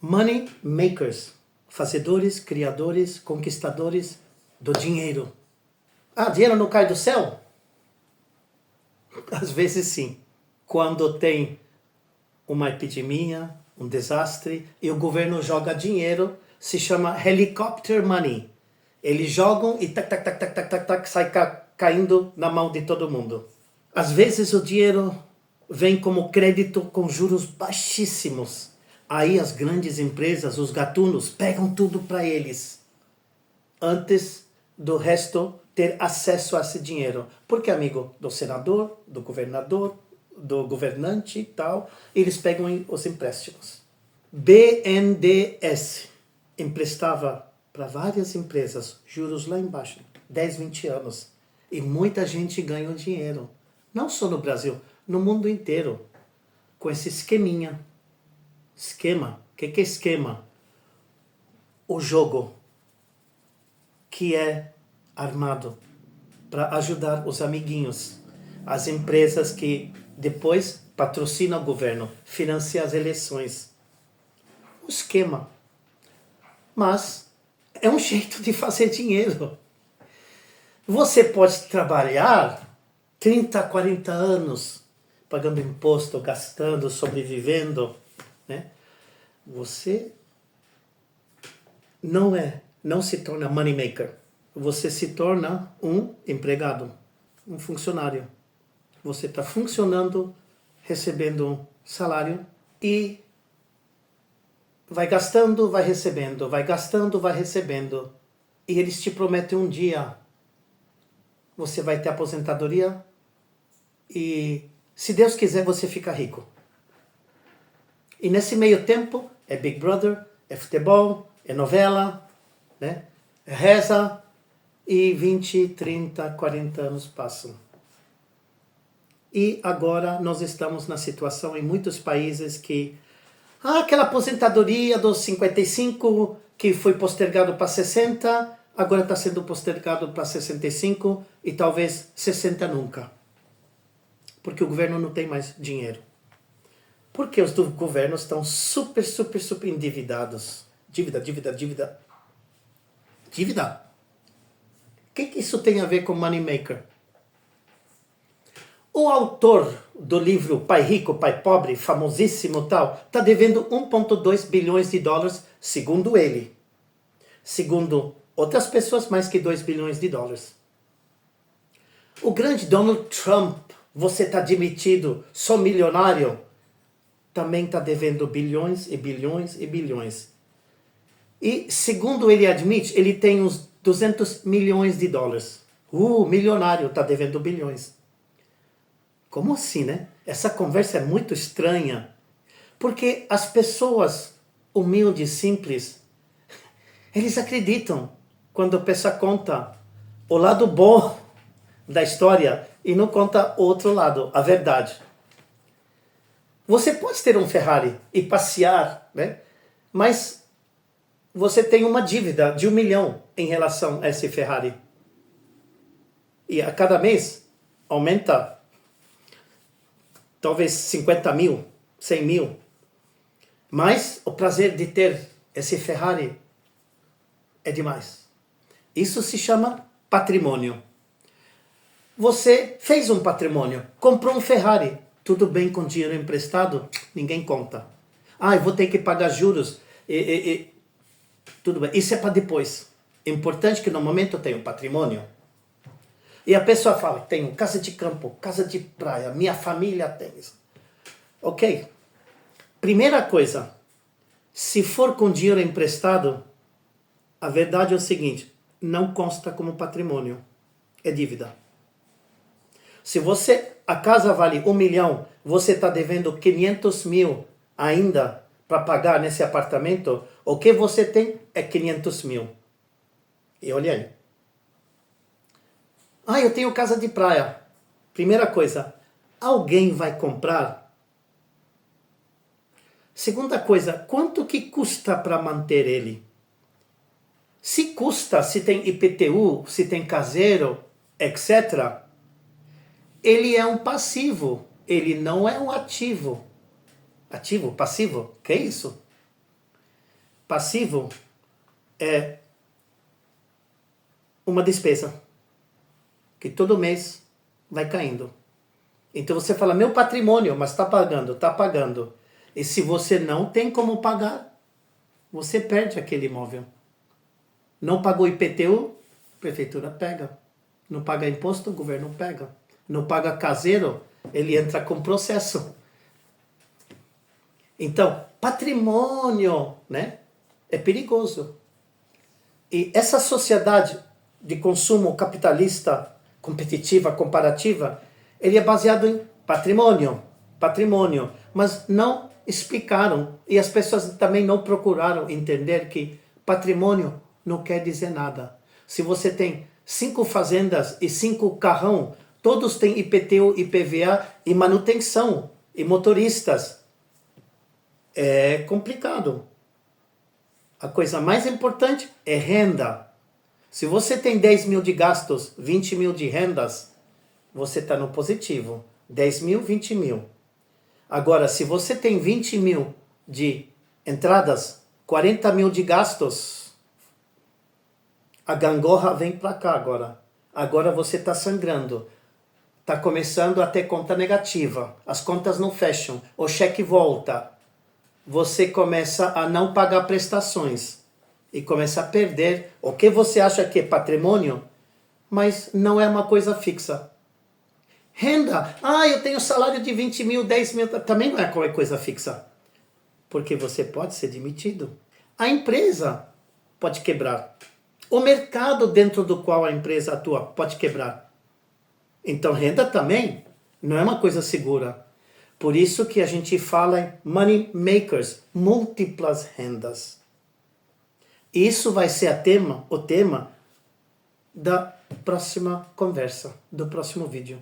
Money makers, fazedores, criadores, conquistadores do dinheiro. Ah, dinheiro não cai do céu? Às vezes sim. Quando tem uma epidemia, um desastre, e o governo joga dinheiro, se chama helicopter money. Eles jogam e tac, tac, tac, tac, tac, tac, tac, sai caindo na mão de todo mundo. Às vezes o dinheiro vem como crédito com juros baixíssimos. Aí as grandes empresas, os gatunos, pegam tudo para eles, antes do resto ter acesso a esse dinheiro. Porque, amigo, do senador, do governador, do governante e tal, eles pegam os empréstimos. BNDES emprestava para várias empresas, juros lá embaixo, 10, 20 anos. E muita gente ganhou dinheiro. Não só no Brasil, no mundo inteiro. Com esse esqueminha. Esquema. O que é esquema? O jogo que é armado para ajudar os amiguinhos. As empresas que depois patrocinam o governo, financiam as eleições. Um esquema. Mas é um jeito de fazer dinheiro. Você pode trabalhar 30, 40 anos pagando imposto, gastando, sobrevivendo, né? Você não se torna money maker. Você se torna um empregado, um funcionário. Você está funcionando, recebendo um salário e vai gastando, vai recebendo, vai gastando, vai recebendo. E eles te prometem um dia você vai ter aposentadoria e, se Deus quiser, você fica rico. E nesse meio tempo é Big Brother, é futebol, é novela, né? É reza, e 20, 30, 40 anos passam. E agora nós estamos na situação em muitos países que aquela aposentadoria dos 55 que foi postergado para 60, agora está sendo postergado para 65 e talvez 60 nunca. Porque o governo não tem mais dinheiro. Porque os governos estão super endividados. Dívida. Dívida? O que isso tem a ver com money maker? O autor do livro Pai Rico, Pai Pobre, famosíssimo tal, está devendo 1,2 bilhões de dólares, segundo ele. Segundo outras pessoas, mais que 2 bilhões de dólares. O grande Donald Trump, você está demitido, sou milionário, também está devendo bilhões e bilhões e bilhões. E, segundo ele admite, ele tem uns 200 milhões de dólares. Milionário, está devendo bilhões. Como assim, né? Essa conversa é muito estranha. Porque as pessoas humildes, simples, eles acreditam quando a pessoa conta o lado bom da história e não conta o outro lado, a verdade. Você pode ter um Ferrari e passear, né? Mas você tem uma dívida de 1 milhão em relação a esse Ferrari. E a cada mês aumenta talvez 50 mil, 100 mil. Mas o prazer de ter esse Ferrari é demais. Isso se chama patrimônio. Você fez um patrimônio, comprou um Ferrari. Tudo bem com dinheiro emprestado? Ninguém conta. Eu vou ter que pagar juros. Tudo bem. Isso é para depois. É importante que no momento eu tenha um patrimônio. E a pessoa fala, tenho casa de campo, casa de praia, minha família tem isso. Ok. Primeira coisa, se for com dinheiro emprestado, a verdade é o seguinte, não consta como patrimônio, é dívida. Se a casa vale 1 milhão, você está devendo 500 mil ainda para pagar nesse apartamento, o que você tem é 500 mil. E olha aí. Eu tenho casa de praia. Primeira coisa, alguém vai comprar? Segunda coisa, quanto que custa para manter ele? Se custa, se tem IPTU, se tem caseiro, etc., ele é um passivo, ele não é um ativo. Ativo, passivo, que é isso? passivo é uma despesa que todo mês vai caindo. Então você fala, meu patrimônio, mas está pagando, está pagando. E se você não tem como pagar, você perde aquele imóvel. Não pagou IPTU, a prefeitura pega. Não paga imposto, o governo pega. Não paga caseiro, ele entra com processo. Então, patrimônio, né, é perigoso. E essa sociedade de consumo capitalista, competitiva, comparativa, ele é baseado em patrimônio, mas não explicaram, e as pessoas também não procuraram entender que patrimônio não quer dizer nada. Se você tem 5 fazendas e 5 carrão, todos têm IPTU, IPVA e manutenção, e motoristas. É complicado. A coisa mais importante é renda. Se você tem 10 mil de gastos, 20 mil de rendas, você está no positivo. 10 mil, 20 mil. Agora, se você tem 20 mil de entradas, 40 mil de gastos, a gangorra vem para cá agora. Agora você está sangrando. Está começando a ter conta negativa. As contas não fecham. O cheque volta. Você começa a não pagar prestações. E começa a perder o que você acha que é patrimônio, mas não é uma coisa fixa. Renda. Eu tenho salário de 20 mil, 10 mil. Também não é qualquer coisa fixa. Porque você pode ser demitido. A empresa pode quebrar. O mercado dentro do qual a empresa atua pode quebrar. Então, renda também não é uma coisa segura. Por isso que a gente fala em money makers, múltiplas rendas. Isso vai ser o tema da próxima conversa, do próximo vídeo.